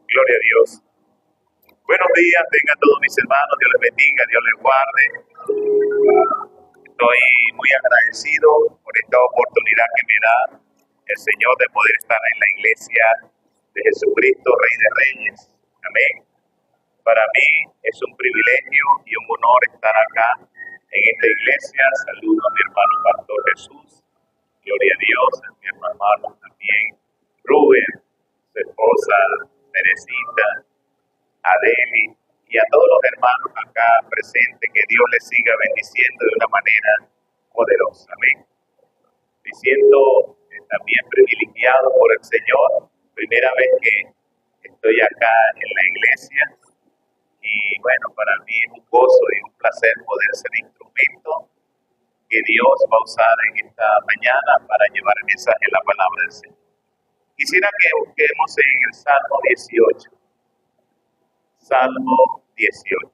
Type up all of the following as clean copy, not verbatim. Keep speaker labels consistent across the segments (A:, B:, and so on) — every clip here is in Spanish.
A: Gloria a Dios. Buenos días, tengan todos mis hermanos, Dios les bendiga, Dios les guarde. Estoy muy agradecido por esta oportunidad que me da el Señor de poder estar en la iglesia de Jesucristo, Rey de Reyes. Amén. Para mí es un privilegio y un honor estar acá en esta iglesia. Saludo a mi hermano Pastor Jesús. Gloria a Dios, a mi hermano también Rubén, su esposa Teresita, a Deli y a todos los hermanos acá presentes, que Dios les siga bendiciendo de una manera poderosa. Amén. Me siento también privilegiado por el Señor, primera vez que estoy acá en la iglesia, y bueno, para mí es un gozo y un placer poder ser instrumento que Dios va a usar en esta mañana para llevar el mensaje de la palabra del Señor. Quisiera que busquemos en el Salmo 18. Salmo 18.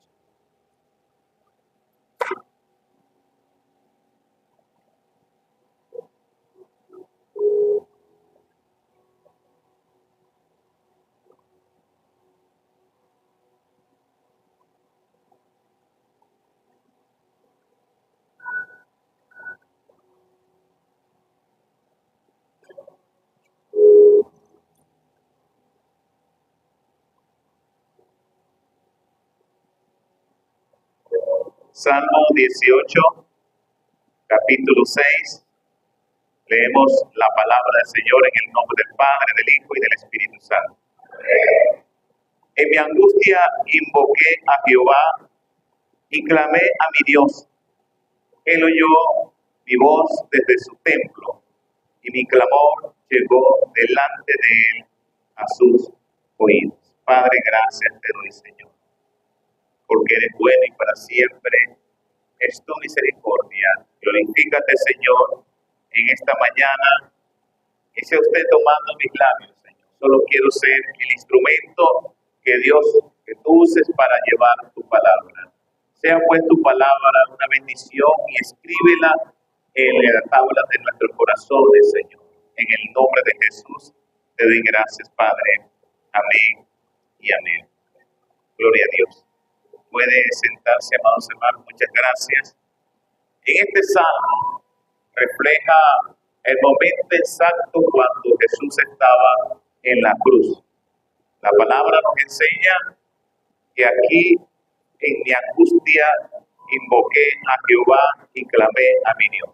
A: Salmo 18, capítulo 6. Leemos la palabra del Señor en el nombre del Padre, del Hijo y del Espíritu Santo. En mi angustia invoqué a Jehová y clamé a mi Dios. Él oyó mi voz desde su templo y mi clamor llegó delante de él a sus oídos. Padre, gracias te doy, Señor, porque eres bueno y para siempre es tu misericordia. Glorifícate, Señor, en esta mañana, y sea usted tomando mis labios, Señor. Solo quiero ser el instrumento que tú uses para llevar tu palabra. Sea pues tu palabra una bendición y escríbela en la tabla de nuestros corazones, Señor. En el nombre de Jesús te doy gracias, Padre. Amén y amén. Gloria a Dios. Puede sentarse, amados hermanos, muchas gracias. En este salmo refleja el momento exacto cuando Jesús estaba en la cruz. La palabra nos enseña que aquí, en mi angustia, invoqué a Jehová y clamé a mi Dios.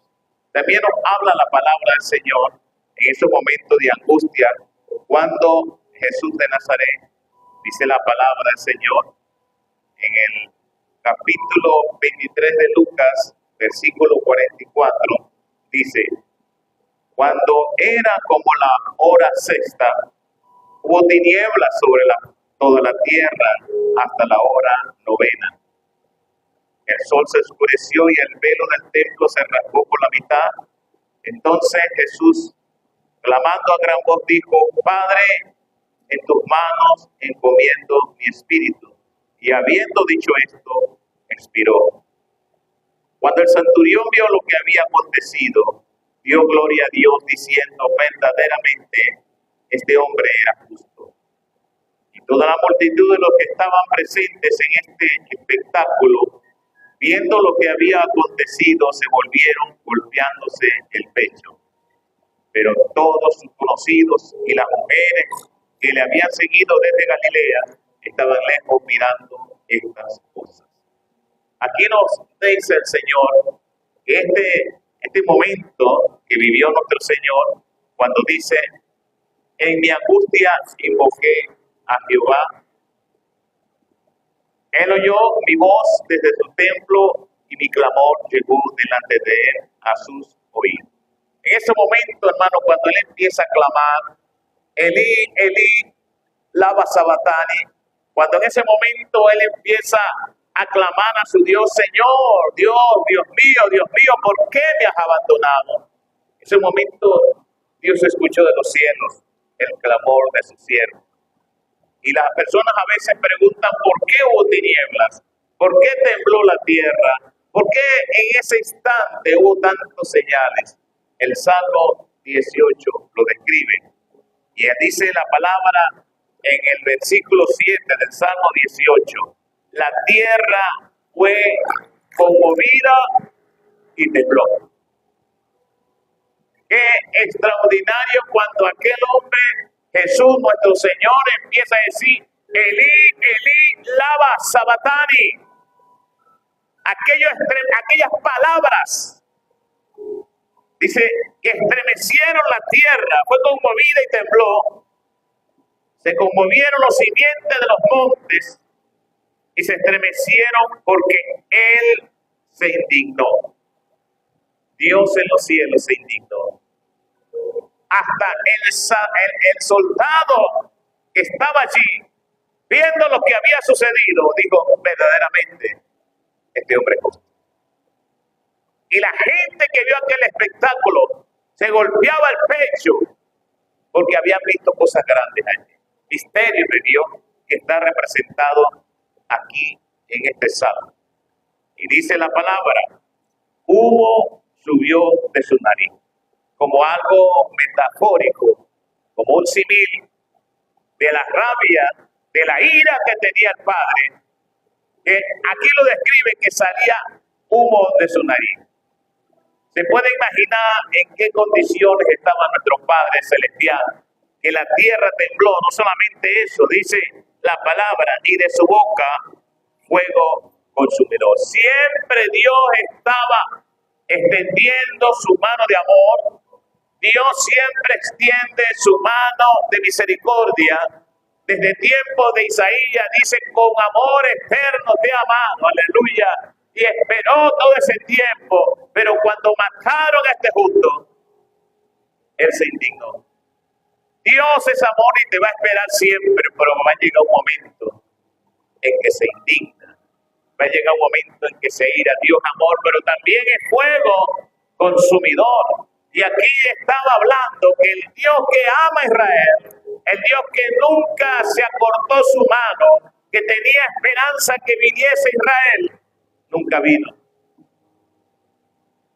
A: También nos habla la palabra del Señor en ese momento de angustia, cuando Jesús de Nazaret, dice la palabra del Señor, en el capítulo 23 de Lucas, versículo 44, dice: cuando era como la hora sexta, hubo tinieblas sobre toda la tierra hasta la hora novena. El sol se oscureció y el velo del templo se rasgó por la mitad. Entonces Jesús, clamando a gran voz, dijo: Padre, en tus manos encomiendo mi espíritu. Y habiendo dicho esto, expiró. Cuando el centurión vio lo que había acontecido, dio gloria a Dios, diciendo: verdaderamente este hombre era justo. Y toda la multitud de los que estaban presentes en este espectáculo, viendo lo que había acontecido, se volvieron golpeándose el pecho. Pero todos sus conocidos y las mujeres que le habían seguido desde Galilea estaban lejos mirando estas cosas. Aquí nos dice el Señor que este momento que vivió nuestro Señor, cuando dice: en mi angustia invoqué a Jehová. Él oyó mi voz desde su templo y mi clamor llegó delante de él a sus oídos. En ese momento, hermano, cuando él empieza a clamar, Elí, Elí, lama sabachthani, cuando en ese momento él empieza a clamar a su Dios: Señor, Dios mío, ¿por qué me has abandonado? En ese momento Dios escuchó de los cielos el clamor de su siervo. Y las personas a veces preguntan: ¿por qué hubo tinieblas? ¿Por qué tembló la tierra? ¿Por qué en ese instante hubo tantos señales? El Salmo 18 lo describe. Y dice la palabra en el versículo 7 del Salmo 18, la tierra fue conmovida y tembló. Qué extraordinario cuando aquel hombre, Jesús nuestro Señor, empieza a decir, Elí, Elí, lama sabachthani. Aquellas palabras, dice, que estremecieron la tierra, fue conmovida y tembló. Se conmovieron los simientes de los montes y se estremecieron porque Él se indignó. Dios en los cielos se indignó. Hasta el soldado que estaba allí, viendo lo que había sucedido, dijo, verdaderamente, este hombre es justo. Y la gente que vio aquel espectáculo se golpeaba el pecho porque habían visto cosas grandes allí. Misterio de Dios que está representado aquí en este salmo. Y dice la palabra, humo subió de su nariz, como algo metafórico, como un símil de la rabia, de la ira que tenía el Padre, que aquí lo describe que salía humo de su nariz. Se puede imaginar en qué condiciones estaba nuestro Padre Celestial, que la tierra tembló. No solamente eso, dice la palabra, y de su boca fuego consumidor. Siempre Dios estaba extendiendo su mano de amor. Dios siempre extiende su mano de misericordia. Desde tiempo de Isaías dice, con amor eterno te he amado, aleluya. Y esperó todo ese tiempo, pero cuando mataron a este justo, Él se indignó. Dios es amor y te va a esperar siempre, pero va a llegar un momento en que se indigna. Va a llegar un momento en que se ira. Dios amor, pero también es fuego consumidor. Y aquí estaba hablando que el Dios que ama a Israel, el Dios que nunca se acortó su mano, que tenía esperanza que viniese Israel, nunca vino.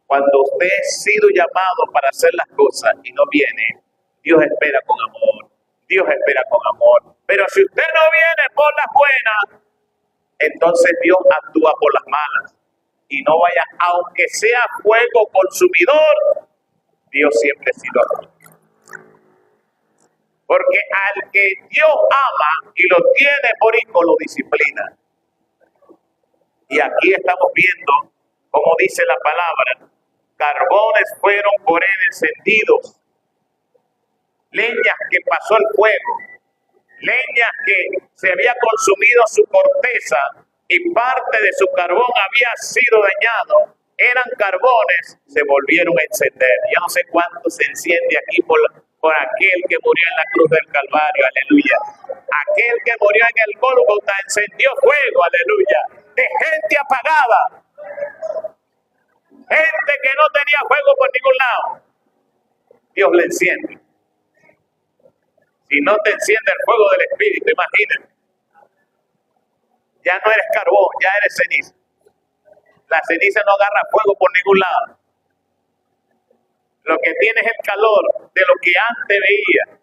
A: Cuando usted ha sido llamado para hacer las cosas y no viene, Dios espera con amor. Dios espera con amor. Pero si usted no viene por las buenas, entonces Dios actúa por las malas. Y no vaya, aunque sea fuego consumidor, Dios siempre ha sido así. Porque al que Dios ama y lo tiene por hijo, lo disciplina. Y aquí estamos viendo, como dice la palabra, carbones fueron por él encendidos, leñas que pasó el fuego, leñas que se había consumido su corteza y parte de su carbón había sido dañado, eran carbones, se volvieron a encender. Yo no sé cuánto se enciende aquí por aquel que murió en la cruz del Calvario, aleluya. Aquel que murió en el Gólgota encendió fuego, aleluya, de gente apagada, gente que no tenía fuego por ningún lado. Dios le enciende. Si no te enciende el fuego del Espíritu, imagínate, ya no eres carbón, ya eres ceniza. La ceniza no agarra fuego por ningún lado. Lo que tiene es el calor de lo que antes veía.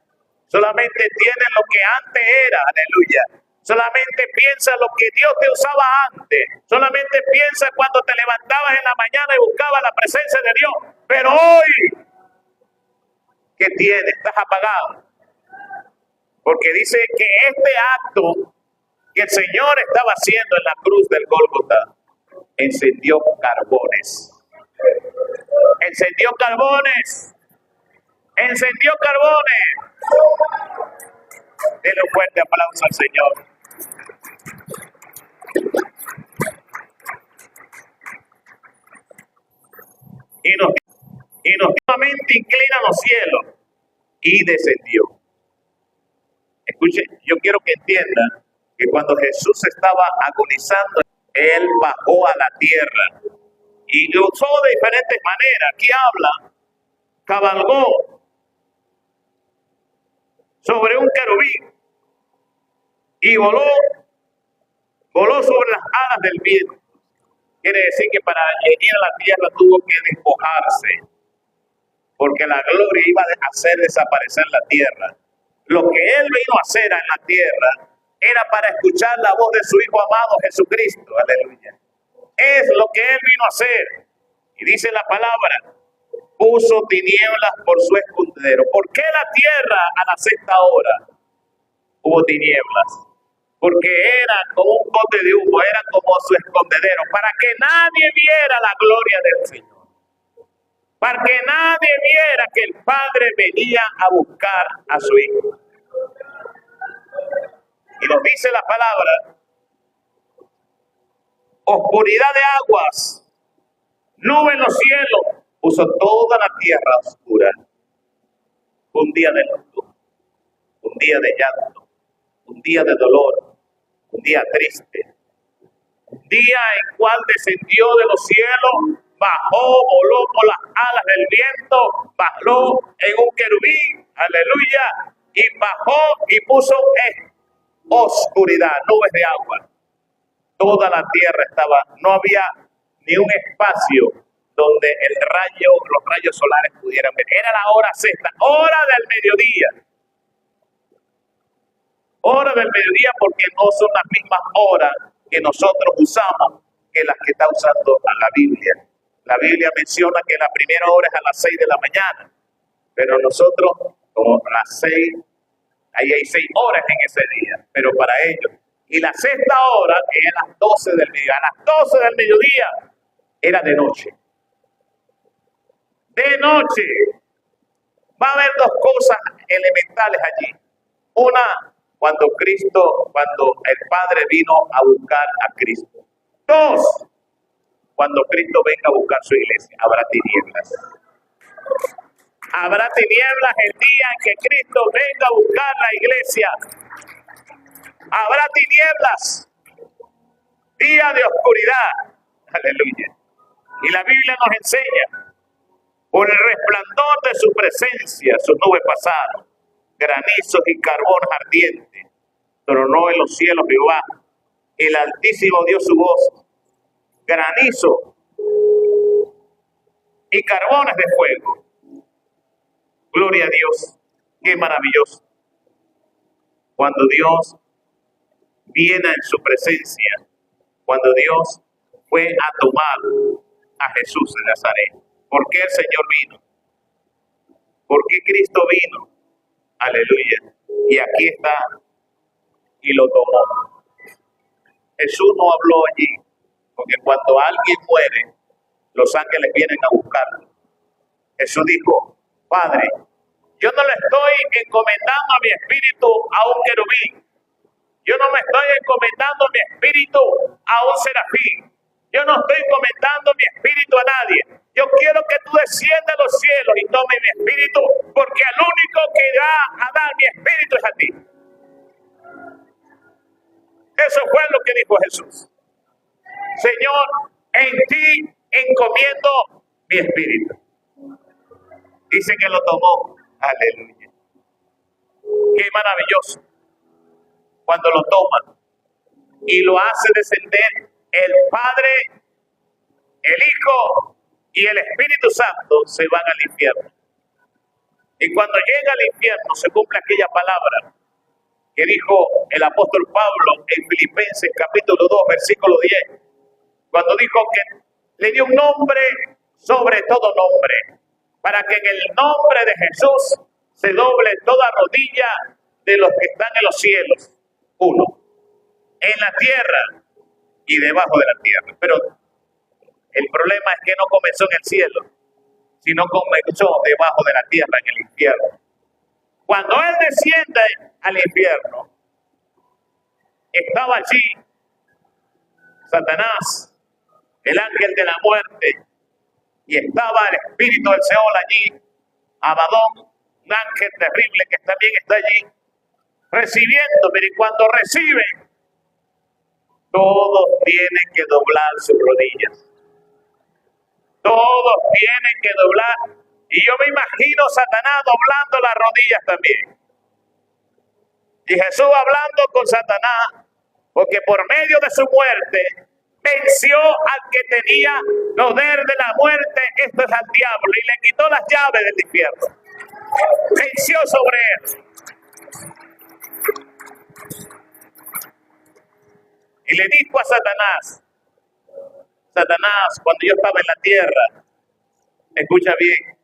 A: Solamente tiene lo que antes era, aleluya. Solamente piensa lo que Dios te usaba antes. Solamente piensa cuando te levantabas en la mañana y buscabas la presencia de Dios. Pero hoy, ¿qué tienes? Estás apagado. Porque dice que este acto que el Señor estaba haciendo en la cruz del Gólgota encendió carbones. Encendió carbones. Encendió carbones. Denle un fuerte aplauso al Señor. Y nos nuevamente inclina los cielos y descendió. Escuche, yo quiero que entiendan que cuando Jesús estaba agonizando, Él bajó a la tierra y lo usó de diferentes maneras. Aquí habla, cabalgó sobre un querubín y voló sobre las alas del viento. Quiere decir que para llegar a la tierra tuvo que despojarse, porque la gloria iba a hacer desaparecer la tierra. Lo que Él vino a hacer en la tierra era para escuchar la voz de su Hijo amado Jesucristo. Aleluya. Es lo que Él vino a hacer. Y dice la palabra, puso tinieblas por su escondedero. ¿Por qué la tierra a la sexta hora hubo tinieblas? Porque era como un bote de humo, era como su escondedero, para que nadie viera la gloria del Señor. Para que nadie viera que el Padre venía a buscar a su Hijo. Y nos dice la palabra, oscuridad de aguas, nube en los cielos, puso toda la tierra oscura. Un día de luto, un día de llanto, un día de dolor, un día triste, un día en cual descendió de los cielos, bajó, voló por las alas del viento, bajó en un querubín, aleluya, y bajó y puso oscuridad, nubes de agua. Toda la tierra estaba, no había ni un espacio donde los rayos solares pudieran ver. Era la hora sexta, hora del mediodía. Hora del mediodía, porque no son las mismas horas que nosotros usamos que las que está usando la Biblia. La Biblia menciona que la primera hora es a las 6 de la mañana, pero nosotros, como las 6, ahí hay 6 horas en ese día, pero para ellos. Y la sexta hora, que es a las 12 del mediodía, a las 12 del mediodía, era de noche. De noche. Va a haber dos cosas elementales allí. Una, cuando el Padre vino a buscar a Cristo. Dos, cuando Cristo venga a buscar su iglesia, habrá tinieblas. Habrá tinieblas el día en que Cristo venga a buscar la iglesia. Habrá tinieblas, día de oscuridad. Aleluya. Y la Biblia nos enseña, por el resplandor de su presencia, sus nubes pasaron, granizos y carbón ardiente. Tronó en los cielos Jehová, el Altísimo dio su voz, granizo y carbones de fuego. Gloria a Dios, qué maravilloso. Cuando Dios viene en su presencia, cuando Dios fue a tomar a Jesús de Nazaret. ¿Por qué el Señor vino? ¿Por qué Cristo vino? Aleluya. Y aquí está, y lo tomó. Jesús no habló allí, porque cuando alguien muere, los ángeles vienen a buscarlo. Jesús dijo, Padre, yo no le estoy encomendando a mi espíritu a un querubín. Yo no me estoy encomendando mi espíritu a un serafín. Yo no estoy encomendando mi espíritu a nadie. Yo quiero que tú desciendas a los cielos y tomes mi espíritu, porque al único que va a dar mi espíritu es a ti. Eso fue lo que dijo Jesús. Señor, en ti encomiendo mi espíritu. Dice que lo tomó. Aleluya. Qué maravilloso. Cuando lo toma y lo hace descender el Padre, el Hijo y el Espíritu Santo, se van al infierno. Y cuando llega al infierno se cumple aquella palabra que dijo el apóstol Pablo en Filipenses capítulo 2 versículo 10, cuando dijo que le dio un nombre sobre todo nombre, para que en el nombre de Jesús se doble toda rodilla de los que están en los cielos, uno, en la tierra y debajo de la tierra. Pero el problema es que no comenzó en el cielo, sino comenzó debajo de la tierra, en el infierno. Cuando Él desciende al infierno, estaba allí Satanás, el ángel de la muerte, y estaba el espíritu del Seol allí, Abadón, un ángel terrible que también está allí, recibiendo. Pero cuando reciben, todos tienen que doblar sus rodillas. Todos tienen que doblar. Y yo me imagino Satanás doblando las rodillas también. Y Jesús hablando con Satanás, porque por medio de su muerte venció al que tenía poder de la muerte, esto es al diablo, y le quitó las llaves del infierno. Venció sobre él. y le dijo a Satanás, Satanás, cuando yo estaba en la tierra, escucha bien,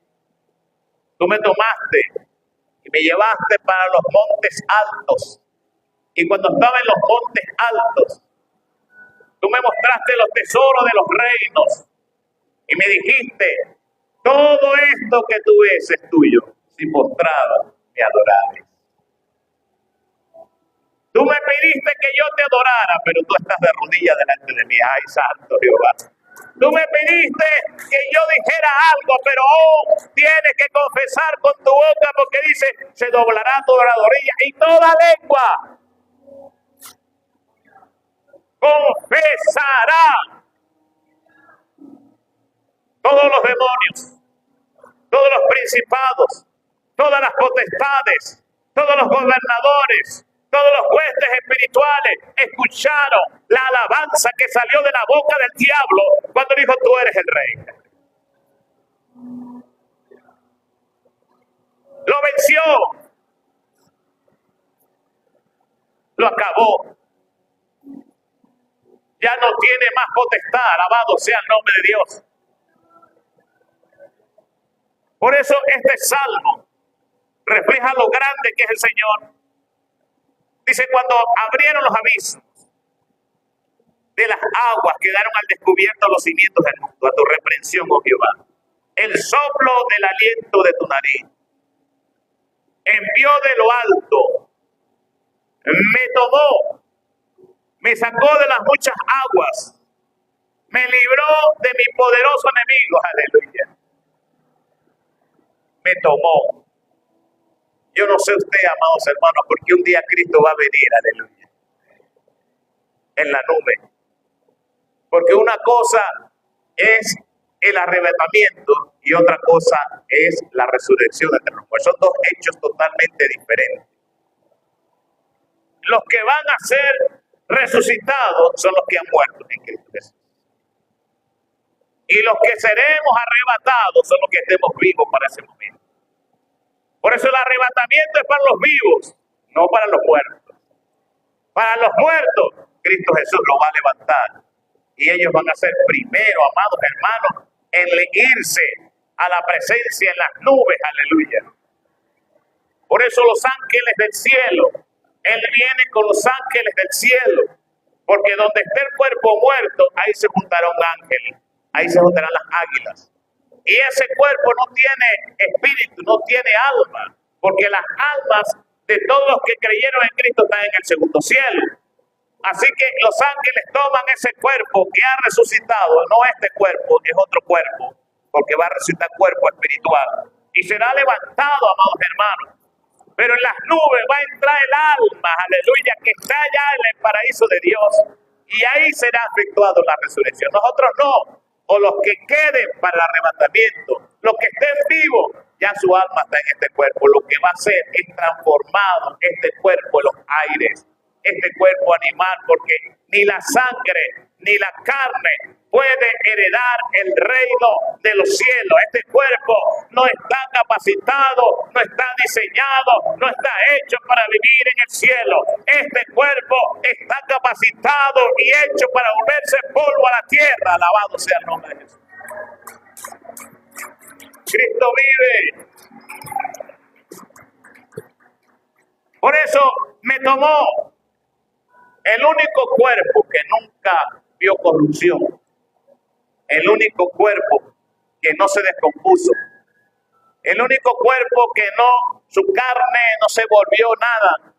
A: tú me tomaste y me llevaste para los montes altos. Y cuando estaba en los montes altos, tú me mostraste los tesoros de los reinos y me dijiste, todo esto que tú ves es tuyo, si postrado me adorares. Tú me pediste que yo te adorara, pero tú estás de rodillas delante de mí. Ay, santo Jehová. Tú me pediste que yo dijera algo, pero tienes que confesar con tu boca, porque dice, se doblará toda la rodilla y toda lengua confesará. Todos los demonios, todos los principados, todas las potestades, todos los gobernadores, todos los huestes espirituales escucharon la alabanza que salió de la boca del diablo cuando dijo, tú eres el rey. Lo venció. Lo acabó. Ya no tiene más potestad. Alabado sea el nombre de Dios. Por eso este salmo refleja lo grande que es el Señor. Dice, cuando abrieron los abismos de las aguas, quedaron al descubierto los cimientos del mundo. A tu reprensión, oh Jehová, el soplo del aliento de tu nariz envió de lo alto, me tomó, me sacó de las muchas aguas, me libró de mi poderoso enemigo. Aleluya. Me tomó. Yo no sé usted, amados hermanos, porque un día Cristo va a venir, aleluya, en la nube. Porque una cosa es el arrebatamiento y otra cosa es la resurrección de nuestro cuerpo. Son dos hechos totalmente diferentes. Los que van a ser resucitados son los que han muerto en Cristo Jesús. Y los que seremos arrebatados son los que estemos vivos para ese momento. Por eso el arrebatamiento es para los vivos, no para los muertos. Para los muertos, Cristo Jesús los va a levantar. Y ellos van a ser primero, amados hermanos, en irse a la presencia en las nubes. Aleluya. Por eso los ángeles del cielo, Él viene con los ángeles del cielo. Porque donde esté el cuerpo muerto, ahí se juntará un ángel. Ahí se juntarán las águilas. Y ese cuerpo no tiene espíritu, no tiene alma, porque las almas de todos los que creyeron en Cristo están en el segundo cielo. Así que los ángeles toman ese cuerpo que ha resucitado, no este cuerpo, es otro cuerpo, porque va a resucitar cuerpo espiritual. Y será levantado, amados hermanos. Pero en las nubes va a entrar el alma, aleluya, que está allá en el paraíso de Dios. Y ahí será efectuado la resurrección. Nosotros no. O los que queden para el arrebatamiento, los que estén vivos, ya su alma está en este cuerpo. Lo que va a hacer es transformado este cuerpo en los aires, este cuerpo animal, porque ni la sangre ni la carne puede heredar el reino de los cielos. Este cuerpo no está capacitado, no está diseñado, no está hecho para vivir en el cielo. Este cuerpo está capacitado y hecho para volverse polvo a la tierra. Alabado sea el nombre de Jesús. Cristo vive. Por eso me tomó. El único cuerpo que nunca vio corrupción, el único cuerpo que no se descompuso, el único cuerpo que no, su carne no se volvió nada,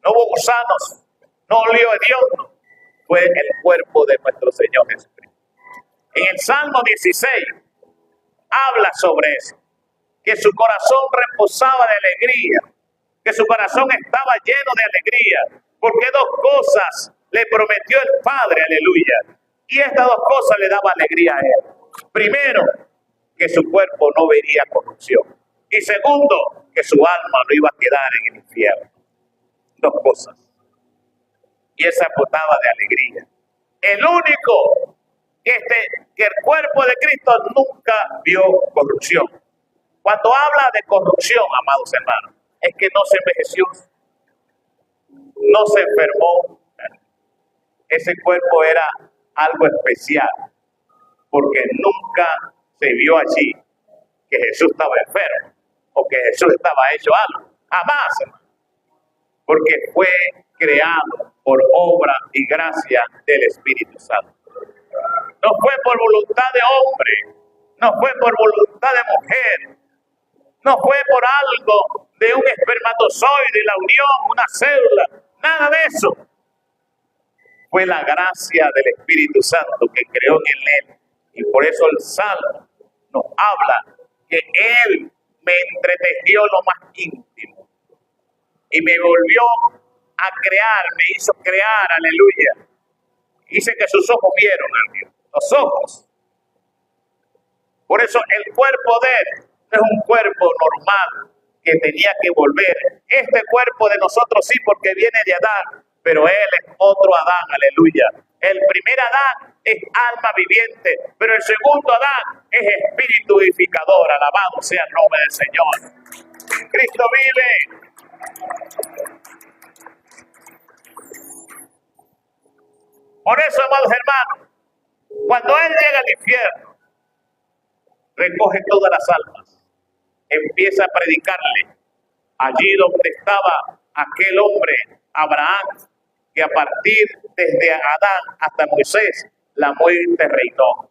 A: no hubo gusanos, no olió hediondo, fue el cuerpo de nuestro Señor Jesucristo. En el Salmo 16 habla sobre eso, que su corazón reposaba de alegría, que su corazón estaba lleno de alegría, porque dos cosas le prometió el Padre, aleluya. Y estas dos cosas le daban alegría a él. Primero, que su cuerpo no vería corrupción. Y segundo, que su alma no iba a quedar en el infierno. Dos cosas. Y él se apotaba de alegría. El único que el cuerpo de Cristo nunca vio corrupción. Cuando habla de corrupción, amados hermanos, es que no se envejeció, no se enfermó, ese cuerpo era algo especial, porque nunca se vio allí que Jesús estaba enfermo o que Jesús estaba hecho algo. Jamás, hermano. Porque fue creado por obra y gracia del Espíritu Santo. No fue por voluntad de hombre, no fue por voluntad de mujer, no fue por algo de un espermatozoide, la unión, una célula, nada de eso. Fue la gracia del Espíritu Santo que creó en él. Y por eso el Salmo nos habla que Él me entretejió lo más íntimo y me volvió a crear, me hizo crear, aleluya. Dice que sus ojos vieron a Dios, los ojos. Por eso el cuerpo de Él no es un cuerpo normal que tenía que volver. Este cuerpo de nosotros sí, porque viene de Adán, pero Él es otro Adán, aleluya. El primer Adán es alma viviente, pero el segundo Adán es espíritu vivificador. Alabado sea el nombre del Señor. Cristo vive. Por eso, amados hermanos, cuando Él llega al infierno, recoge todas las almas, empieza a predicarle allí donde estaba aquel hombre, Abraham, que a partir desde Adán hasta Moisés, la muerte reinó.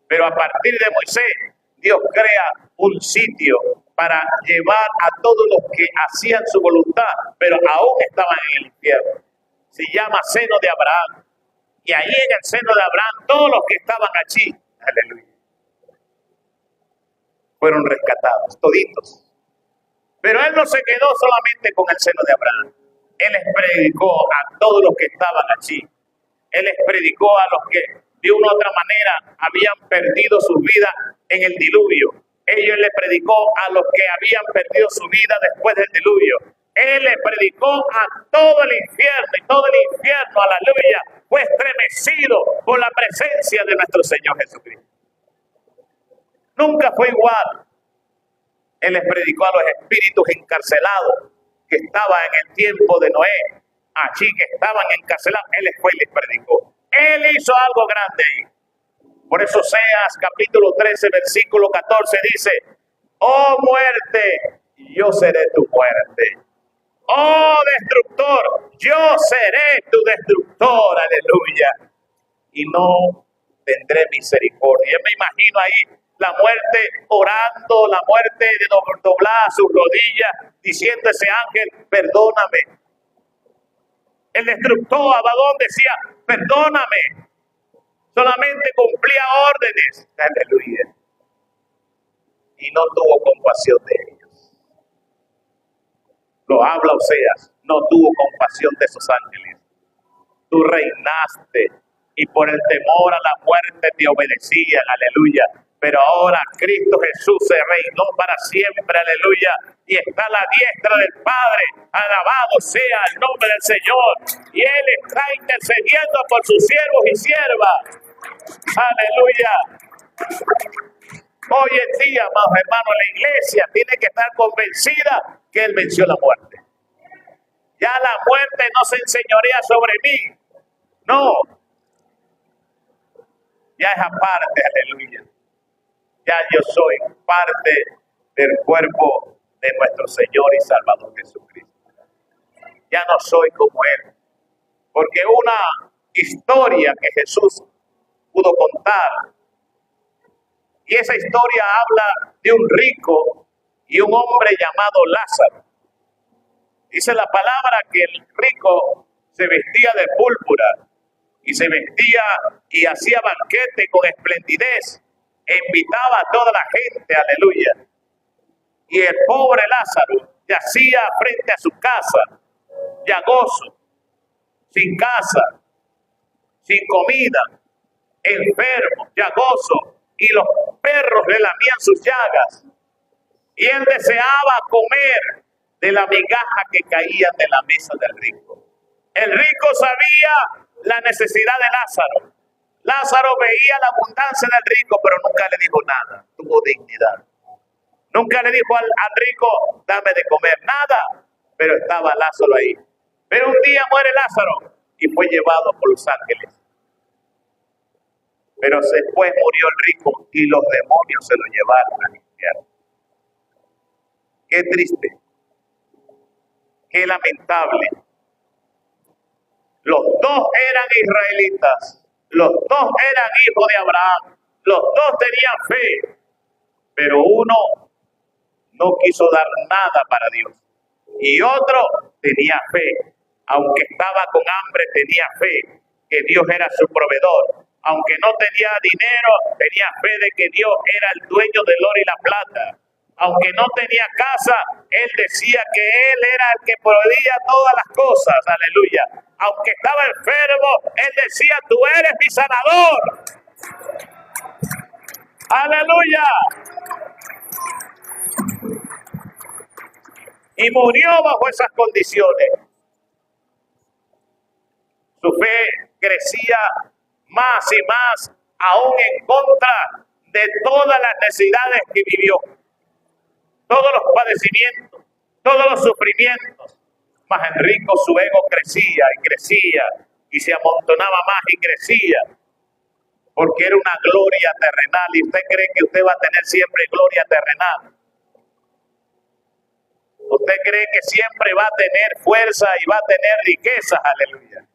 A: Pero a partir de Moisés, Dios crea un sitio para llevar a todos los que hacían su voluntad, pero aún estaban en el infierno. Se llama seno de Abraham. Y ahí en el seno de Abraham, todos los que estaban allí, aleluya, fueron rescatados, toditos. Pero Él no se quedó solamente con el seno de Abraham. Él les predicó a todos los que estaban allí. Él les predicó a los que de una u otra manera habían perdido sus vidas en el diluvio. Ellos le predicó a los que habían perdido su vida después del diluvio. Él le predicó a todo el infierno, y todo el infierno, aleluya, fue estremecido por la presencia de nuestro Señor Jesucristo. Nunca fue igual. Él les predicó a los espíritus encarcelados que estaban en el tiempo de Noé, allí que estaban encarcelados. Él les fue y les predicó. Él hizo algo grande ahí. Por eso Oseas capítulo 13, versículo 14 dice: oh muerte, yo seré tu muerte. Oh destructor, yo seré tu destructor, aleluya. Y no tendré misericordia. Me imagino ahí la muerte orando, la muerte de doblar sus rodillas, diciendo a ese ángel: perdóname. El destructor, Abadón, decía: perdóname. Solamente cumplía órdenes, aleluya. Y no tuvo compasión de ellos. Lo habla Oseas, no tuvo compasión de esos ángeles. Tú reinaste y por el temor a la muerte te obedecían, aleluya. Pero ahora Cristo Jesús se reinó para siempre, aleluya. Y está a la diestra del Padre, alabado sea el nombre del Señor. Y Él está intercediendo por sus siervos y siervas, aleluya. Hoy en día, amados hermanos, la iglesia tiene que estar convencida que Él venció la muerte. Ya la muerte no se enseñorea sobre mí. No. Ya es aparte, aleluya. Ya yo soy parte del cuerpo de nuestro Señor y Salvador Jesucristo. Ya no soy como Él. Porque una historia que Jesús pudo contar, y esa historia habla de un rico y un hombre llamado Lázaro. Dice la palabra que el rico se vestía de púrpura y se vestía y hacía banquete con esplendidez e invitaba a toda la gente, aleluya. Y el pobre Lázaro yacía frente a su casa, llagoso, sin casa, sin comida, enfermo, llagoso, y los perros le lamían sus llagas. Y él deseaba comer de la migaja que caía de la mesa del rico. El rico sabía la necesidad de Lázaro. Lázaro veía la abundancia del rico, pero nunca le dijo nada. Tuvo dignidad. Nunca le dijo al rico: dame de comer, nada. Pero estaba Lázaro ahí. Pero un día muere Lázaro y fue llevado por los ángeles. Pero después murió el rico y los demonios se lo llevaron al infierno. Qué triste, qué lamentable. Los dos eran israelitas, los dos eran hijos de Abraham, los dos tenían fe, pero uno no quiso dar nada para Dios y otro tenía fe. Aunque estaba con hambre, tenía fe que Dios era su proveedor. Aunque no tenía dinero, tenía fe de que Dios era el dueño del oro y la plata. Aunque no tenía casa, él decía que él era el que proveía todas las cosas. Aleluya. Aunque estaba enfermo, él decía, tú eres mi sanador. Aleluya. Y murió bajo esas condiciones. Su fe crecía más y más, aún en contra de todas las necesidades que vivió. Todos los padecimientos, todos los sufrimientos. Más Enrico, su ego crecía y crecía y se amontonaba más y crecía. Porque era una gloria terrenal y usted cree que usted va a tener siempre gloria terrenal. Usted cree que siempre va a tener fuerza y va a tener riquezas, aleluya.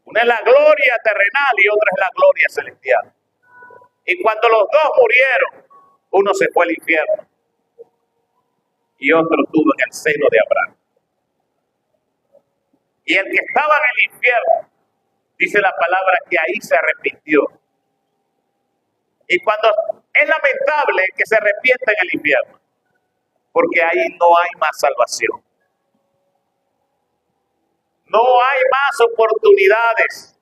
A: Una es la gloria terrenal y otra es la gloria celestial. Y cuando los dos murieron, uno se fue al infierno y otro estuvo en el seno de Abraham. Y el que estaba en el infierno, dice la palabra que ahí se arrepintió. Y cuando es lamentable que se arrepienta en el infierno, porque ahí no hay más salvación. No hay más oportunidades.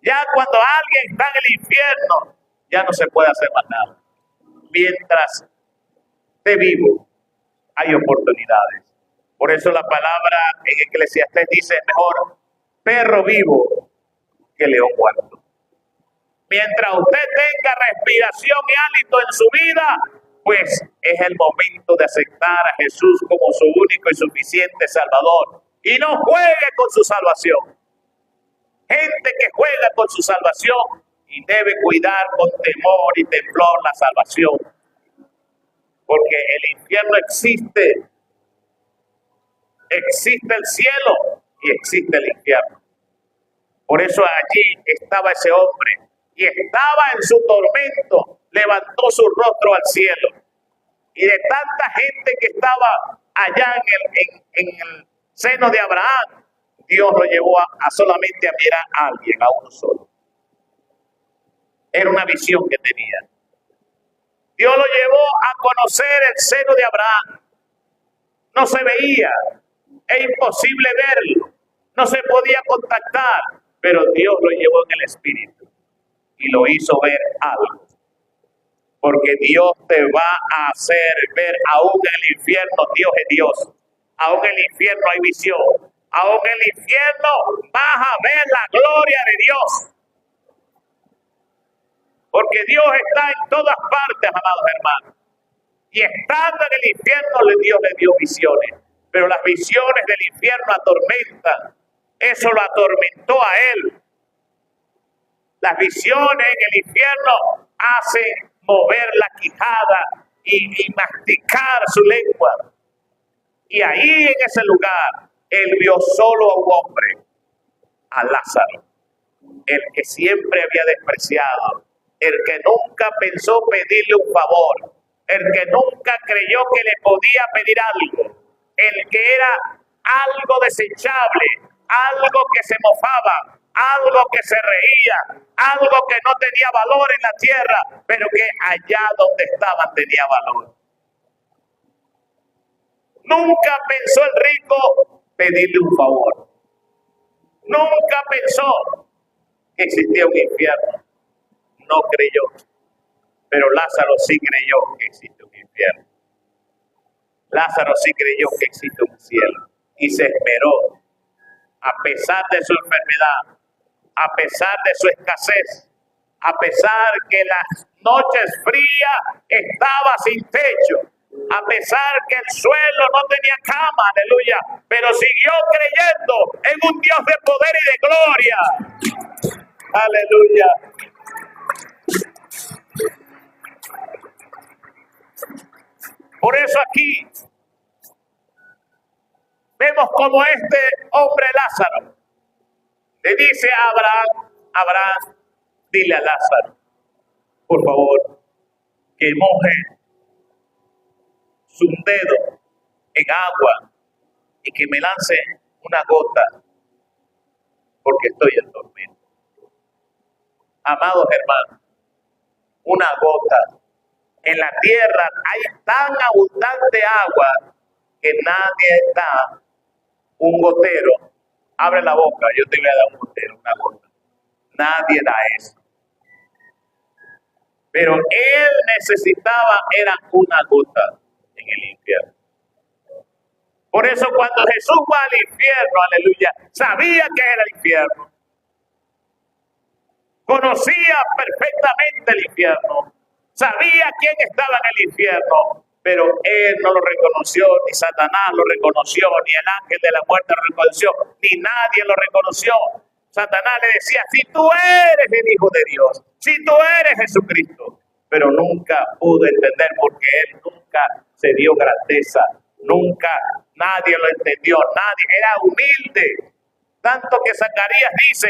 A: Ya cuando alguien está en el infierno, ya no se puede hacer más nada. Mientras esté vivo, hay oportunidades. Por eso la palabra en Eclesiastés dice, mejor perro vivo que león muerto. Mientras usted tenga respiración y hálito en su vida, pues es el momento de aceptar a Jesús como su único y suficiente Salvador. Y no juegue con su salvación. Gente que juega con su salvación y debe cuidar con temor y temblor la salvación. Porque el infierno existe. Existe el cielo y existe el infierno. Por eso allí estaba ese hombre y estaba en su tormento, levantó su rostro al cielo. Y de tanta gente que estaba allá en el seno de Abraham, Dios lo llevó a solamente a mirar a alguien, a uno solo. Era una visión que tenía. Dios lo llevó a conocer el seno de Abraham. No se veía, es imposible verlo, no se podía contactar, pero Dios lo llevó en el espíritu y lo hizo ver algo. Porque Dios te va a hacer ver, aún en el infierno, Dios es Dios. Aún en el infierno hay visión. Aún en el infierno vas a ver la gloria de Dios. Porque Dios está en todas partes, amados hermanos. Y estando en el infierno, Dios le dio visiones. Pero las visiones del infierno atormentan. Eso lo atormentó a él. Las visiones en el infierno hacen mover la quijada y masticar su lengua. Y ahí en ese lugar, él vio solo a un hombre, a Lázaro, el que siempre había despreciado, el que nunca pensó pedirle un favor, el que nunca creyó que le podía pedir algo, el que era algo desechable, algo que se mofaba, algo que se reía, algo que no tenía valor en la tierra, pero que allá donde estaban tenía valor. Nunca pensó el rico pedirle un favor. Nunca pensó que existía un infierno. No creyó. Pero Lázaro sí creyó que existe un infierno. Lázaro sí creyó que existe un cielo. Y se esperó. A pesar de su enfermedad, a pesar de su escasez, a pesar que las noches frías estaba sin techo, A pesar que el suelo no tenía cama, aleluya, pero siguió creyendo en un Dios de poder y de gloria. Aleluya. Por eso aquí vemos como este hombre Lázaro le dice a Abraham, Abraham, dile a Lázaro, por favor, que moje su dedo en agua y que me lance una gota, porque estoy en tormento. Amados hermanos, una gota. En la tierra hay tan abundante agua que nadie da un gotero. Abre la boca, yo te voy a dar un gotero, una gota. Nadie da eso. Pero él necesitaba, era una gota en el infierno. Por eso cuando Jesús va al infierno, aleluya, sabía que era el infierno. Conocía perfectamente el infierno. Sabía quién estaba en el infierno, pero él no lo reconoció, ni Satanás lo reconoció, ni el ángel de la muerte lo reconoció, ni nadie lo reconoció. Satanás le decía, si tú eres el Hijo de Dios, si tú eres Jesucristo, pero nunca pudo entender porque él nunca se dio grandeza, nunca, nadie lo entendió, nadie, era humilde. Tanto que Zacarías dice,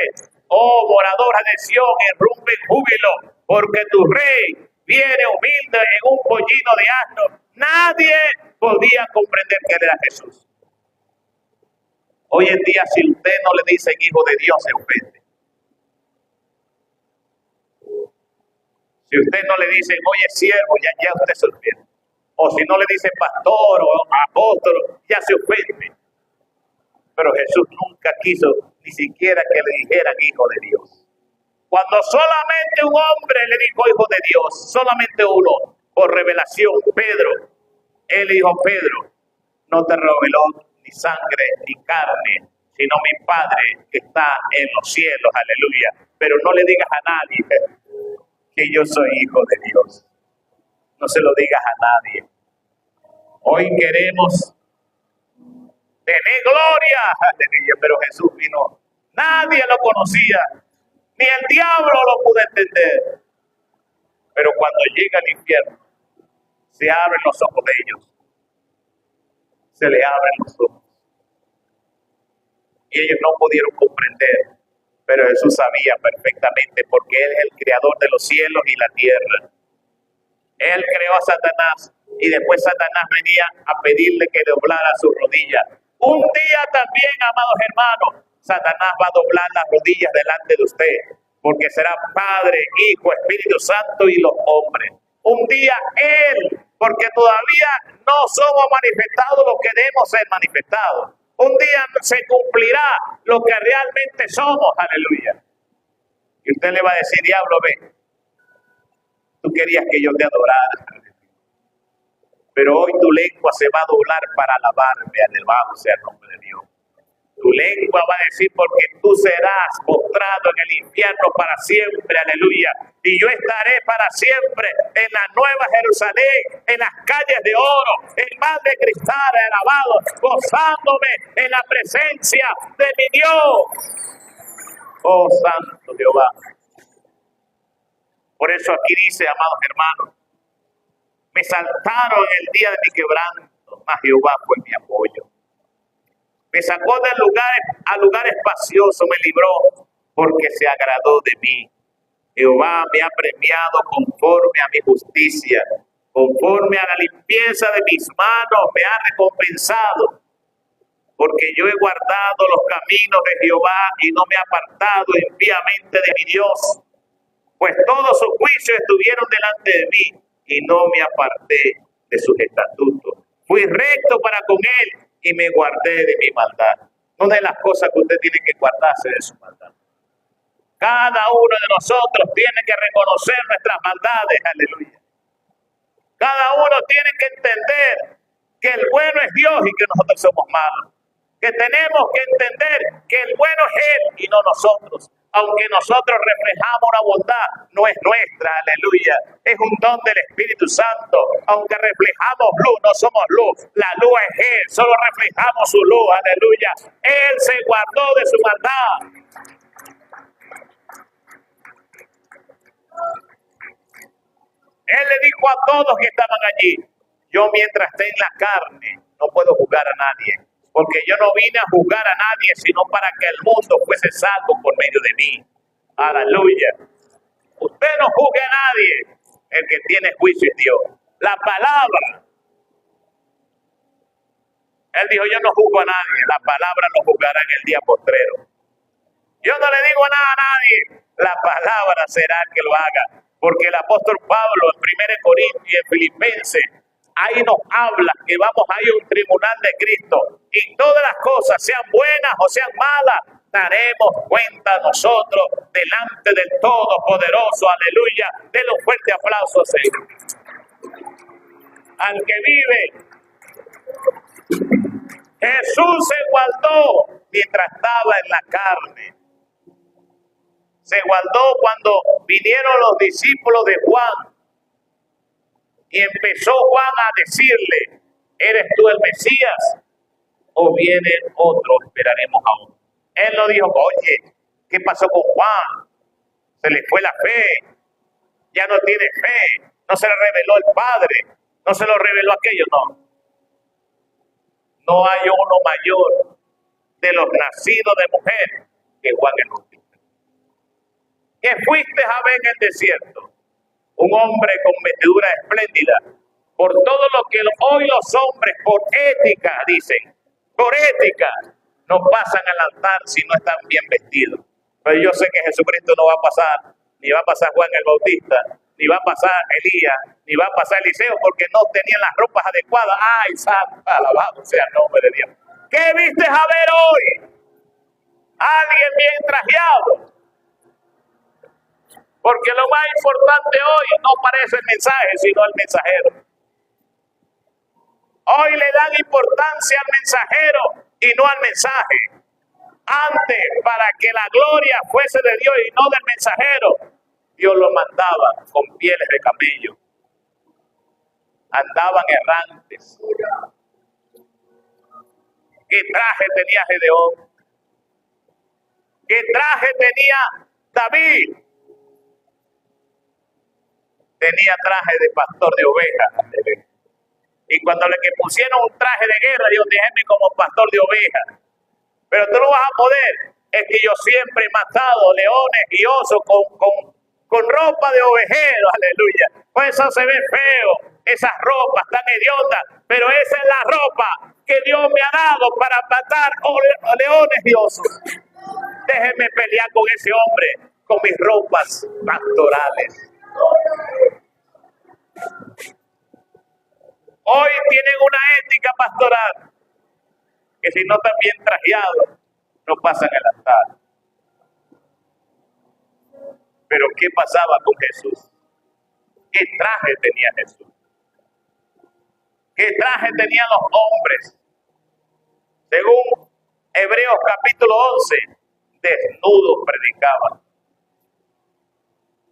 A: oh moradora de Sión, irrumpe en júbilo, porque tu rey viene humilde en un pollino de asno. Nadie podía comprender que él era Jesús. Hoy en día, si usted no le dice hijo de Dios, se ofende. Si usted no le dice, oye, siervo, ya usted se ofende. O si no le dice pastor o apóstol, ya se ofende. Pero Jesús nunca quiso ni siquiera que le dijeran hijo de Dios. Cuando solamente un hombre le dijo hijo de Dios, solamente uno, por revelación, Pedro, él dijo, Pedro, no te reveló ni sangre ni carne, sino mi Padre que está en los cielos, aleluya. Pero no le digas a nadie que yo soy hijo de Dios. No se lo digas a nadie. Hoy queremos tener gloria, aleluya, pero Jesús vino, nadie lo conocía. Ni el diablo lo pudo entender. Pero cuando llega al infierno, se abren los ojos de ellos. Se le abren los ojos. Y ellos no pudieron comprender. Pero Jesús sabía perfectamente porque Él es el creador de los cielos y la tierra. Él creó a Satanás y después Satanás venía a pedirle que doblara sus rodillas. Un día también, amados hermanos, Satanás va a doblar las rodillas delante de usted, porque será Padre, Hijo, Espíritu Santo y los hombres. Un día Él, porque todavía no somos manifestados lo que debemos ser manifestados. Un día se cumplirá lo que realmente somos, aleluya. Y usted le va a decir, diablo, ve, tú querías que yo te adorara, pero hoy tu lengua se va a doblar para alabarme, alabado sea el nombre de Dios. Tu lengua va a decir, porque tú serás postrado en el infierno para siempre, aleluya. Y yo estaré para siempre en la nueva Jerusalén, en las calles de oro, en mar de cristal, alabado, gozándome en la presencia de mi Dios. Oh, santo Jehová. Por eso aquí dice, amados hermanos, me saltaron el día de mi quebranto, mas Jehová fue mi apoyo. Me sacó de lugar espacioso, me libró, porque se agradó de mí. Jehová me ha premiado conforme a mi justicia, conforme a la limpieza de mis manos me ha recompensado, porque yo he guardado los caminos de Jehová y no me he apartado impíamente de mi Dios, pues todos sus juicios estuvieron delante de mí y no me aparté de sus estatutos. Fui recto para con él y me guardé de mi maldad. No de las cosas que usted tiene que guardarse de su maldad. Cada uno de nosotros tiene que reconocer nuestras maldades, aleluya. Cada uno tiene que entender que el bueno es Dios y que nosotros somos malos. Que tenemos que entender que el bueno es Él y no nosotros. Aunque nosotros reflejamos una bondad, no es nuestra, aleluya. Es un don del Espíritu Santo. Aunque reflejamos luz, no somos luz. La luz es Él, solo reflejamos su luz, aleluya. Él se guardó de su maldad. Él le dijo a todos que estaban allí: yo mientras esté en la carne, no puedo juzgar a nadie. Porque yo no vine a juzgar a nadie, sino para que el mundo fuese salvo por medio de mí. Aleluya. Usted no juzgue a nadie. El que tiene juicio es Dios. La palabra. Él dijo: yo no juzgo a nadie. La palabra lo juzgará en el día postrero. Yo no le digo nada a nadie. La palabra será el que lo haga. Porque el apóstol Pablo en 1 Corintios y en Filipenses, ahí nos habla que vamos a ir a un tribunal de Cristo. Y todas las cosas, sean buenas o sean malas, daremos cuenta nosotros delante del Todopoderoso. Aleluya. Denle un fuerte aplauso, Señor. Al que vive. Jesús se guardó mientras estaba en la carne. Se guardó cuando vinieron los discípulos de Juan. Y empezó Juan a decirle: ¿eres tú el Mesías? ¿O viene otro? Esperaremos aún. Él no dijo: oye, ¿qué pasó con Juan? Se le fue la fe. Ya no tiene fe. No se le reveló el Padre. No se lo reveló aquello, no. No hay uno mayor de los nacidos de mujer que Juan el Bautista. ¿Qué fuiste a ver en el desierto? Un hombre con vestidura espléndida. Por todo lo que hoy los hombres, por ética, dicen, por ética, no pasan al altar si no están bien vestidos. Pero yo sé que Jesucristo no va a pasar, ni va a pasar Juan el Bautista, ni va a pasar Elías, ni va a pasar Eliseo, porque no tenían las ropas adecuadas. ¡Ay, santo! Alabado sea el nombre de Dios. ¿Qué viste a ver hoy? Alguien bien trajeado. Porque lo más importante hoy no parece el mensaje, sino el mensajero. Hoy le dan importancia al mensajero y no al mensaje. Antes, para que la gloria fuese de Dios y no del mensajero, Dios lo mandaba con pieles de camello. Andaban errantes. ¿Qué traje tenía Gedeón? ¿Qué traje tenía David? Tenía traje de pastor de ovejas. Y cuando le pusieron un traje de guerra, Dios, déjeme como pastor de ovejas. Pero tú no vas a poder. Es que yo siempre he matado leones y osos con ropa de ovejero. Aleluya. Pues eso se ve feo. Esas ropas tan hediondas. Pero esa es la ropa que Dios me ha dado para matar leones y osos. Déjeme pelear con ese hombre con mis ropas pastorales. Hoy tienen una ética pastoral que si no están bien trajeados, no pasan el altar. Pero ¿qué pasaba con Jesús? ¿Qué traje tenía Jesús? ¿Qué traje tenían los hombres? Según Hebreos capítulo 11, desnudos predicaban.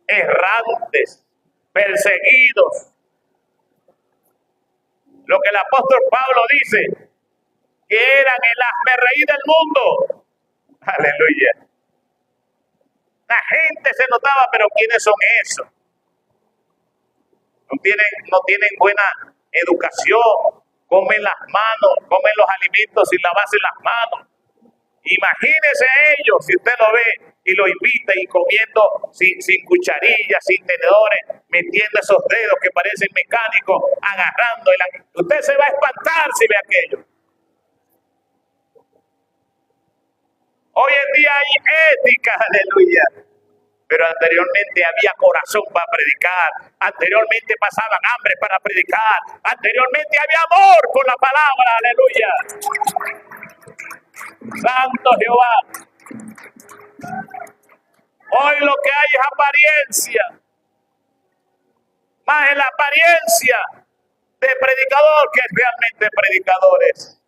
A: Errantes, perseguidos. Lo que el apóstol Pablo dice, que eran el hazmerreír del mundo. Aleluya. La gente se notaba, pero ¿quiénes son esos? No tienen buena educación, comen las manos, comen los alimentos sin lavarse las manos. Imagínese ellos, si usted lo ve y lo invita y comiendo sin cucharillas, sin tenedores, metiendo esos dedos que parecen mecánicos, agarrando. Usted se va a espantar si ve aquello. Hoy en día hay ética, aleluya. Pero anteriormente había corazón para predicar. Anteriormente pasaban hambre para predicar. Anteriormente había amor por la palabra, aleluya. Santo Jehová. Hoy lo que hay es apariencia. Más en la apariencia de predicador que realmente predicadores.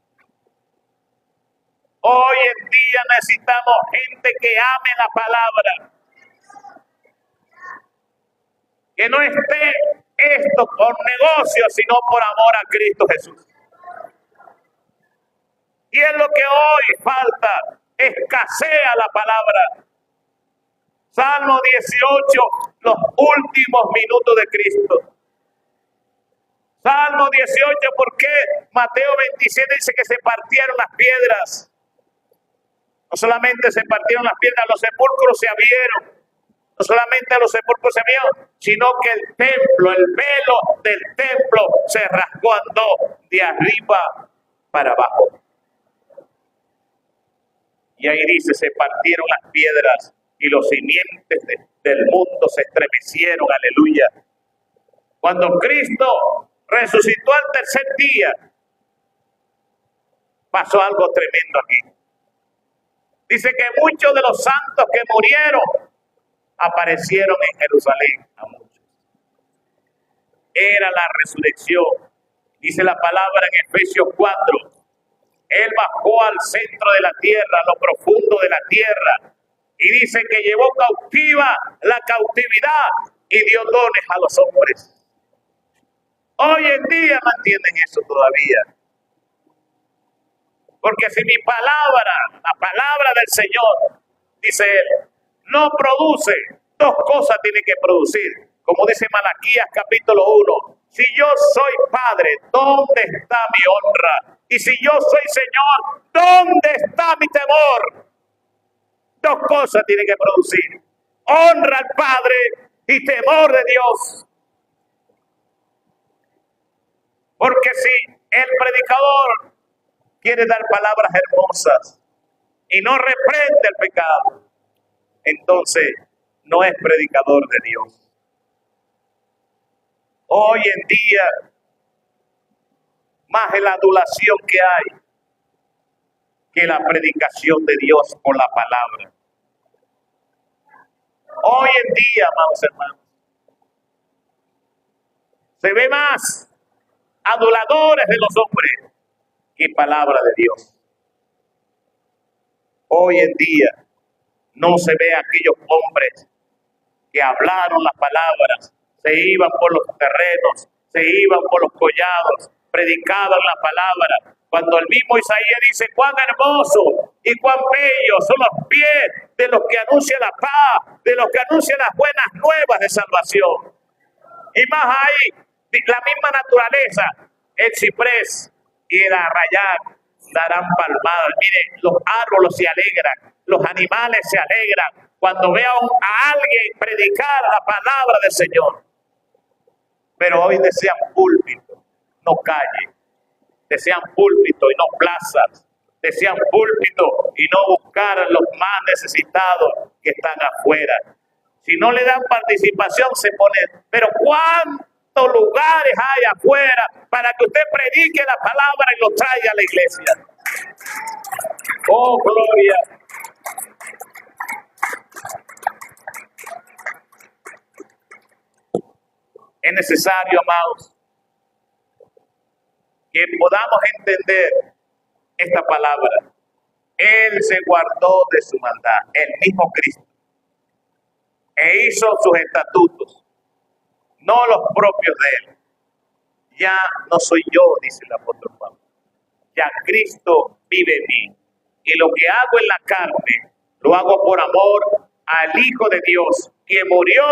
A: Hoy en día necesitamos gente que ame la palabra. Que no esté esto por negocio, sino por amor a Cristo Jesús. Y es lo que hoy falta. Escasea la palabra. Salmo 18, los últimos minutos de Cristo. Salmo 18, ¿por qué? Mateo 27 dice que se partieron las piedras. No solamente se partieron las piedras, los sepulcros se abrieron. No solamente los sepulcros se abrieron, sino que el templo, el velo del templo se rasgó en dos, de arriba para abajo. Y ahí dice, se partieron las piedras y los simientes del mundo se estremecieron, aleluya. Cuando Cristo resucitó al tercer día, pasó algo tremendo aquí. Dice que muchos de los santos que murieron aparecieron en Jerusalén a muchos. Era la resurrección. Dice la palabra en Efesios 4. Él bajó al centro de la tierra, a lo profundo de la tierra. Y dice que llevó cautiva la cautividad y dio dones a los hombres. Hoy en día mantienen eso todavía. Porque si mi palabra, la palabra del Señor, dice él, no produce, dos cosas tiene que producir. Como dice Malaquías capítulo 1, si yo soy padre, ¿dónde está mi honra? Y si yo soy Señor, ¿dónde está mi temor? Dos cosas tiene que producir. Honra al Padre y temor de Dios. Porque si el predicador quiere dar palabras hermosas y no reprende el pecado, entonces no es predicador de Dios. Hoy en día, más es la adulación que hay que la predicación de Dios por la palabra. Hoy en día, amados hermanos, se ve más aduladores de los hombres que palabra de Dios. Hoy en día no se ve a aquellos hombres que hablaron las palabras, se iban por los terrenos, se iban por los collados, predicaban la palabra. Cuando el mismo Isaías dice, cuán hermoso y cuán bello son los pies de los que anuncian la paz, de los que anuncian las buenas nuevas de salvación. Y más ahí, la misma naturaleza, el ciprés y el arrayán darán palmadas. Miren, los árboles se alegran, los animales se alegran cuando vean a alguien predicar la palabra del Señor. Pero hoy desean púlpito, no calle. Desean púlpito y no plazas. Desean púlpito y no buscar a los más necesitados que están afuera. Si no le dan participación, se pone. Pero ¿cuántos lugares hay afuera para que usted predique la palabra y lo traiga a la iglesia? ¡Oh, gloria! Es necesario, amados, que podamos entender esta palabra. Él se guardó de su maldad, el mismo Cristo, e hizo sus estatutos, no los propios de él. Ya no soy yo, dice el apóstol Pablo, ya Cristo vive en mí, y lo que hago en la carne, lo hago por amor al Hijo de Dios, que murió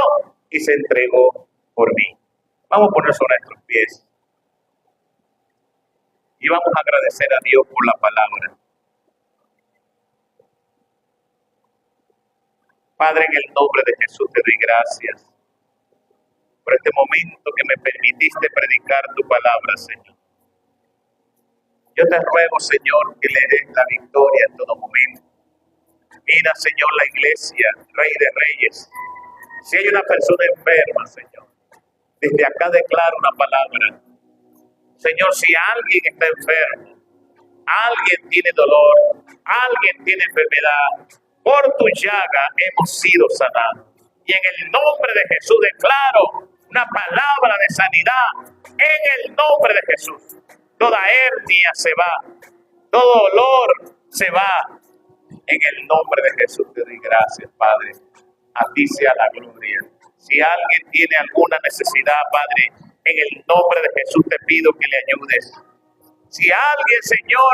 A: y se entregó por mí. Vamos a poner sobre nuestros pies. Y vamos a agradecer a Dios por la palabra. Padre, en el nombre de Jesús te doy gracias por este momento que me permitiste predicar tu palabra, Señor. Yo te ruego, Señor, que le des la victoria en todo momento. Mira, Señor, la iglesia, Rey de Reyes. Si hay una persona enferma, Señor, desde acá declaro una palabra. Señor, si alguien está enfermo, alguien tiene dolor, alguien tiene enfermedad, por tu llaga hemos sido sanados. Y en el nombre de Jesús declaro una palabra de sanidad. En el nombre de Jesús, toda hernia se va, todo dolor se va. En el nombre de Jesús te doy gracias, Padre. A ti sea la gloria. Si alguien tiene alguna necesidad, Padre, en el nombre de Jesús te pido que le ayudes. Si alguien, Señor,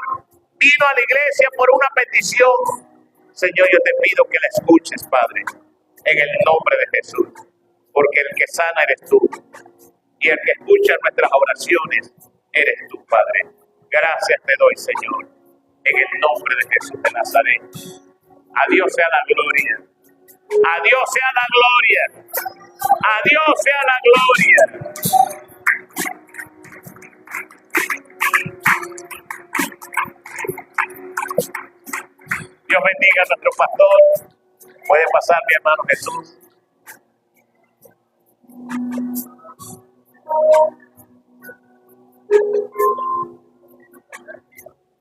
A: vino a la iglesia por una petición, Señor, yo te pido que la escuches, Padre, en el nombre de Jesús. Porque el que sana eres tú. Y el que escucha nuestras oraciones eres tú, Padre. Gracias te doy, Señor, en el nombre de Jesús de Nazaret. A Dios sea la gloria. A Dios sea la gloria. A Dios sea la gloria. Dios bendiga a nuestro pastor. Puede pasar, mi hermano Jesús.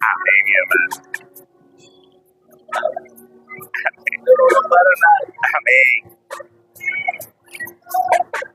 A: Amén, mi hermano. Amén.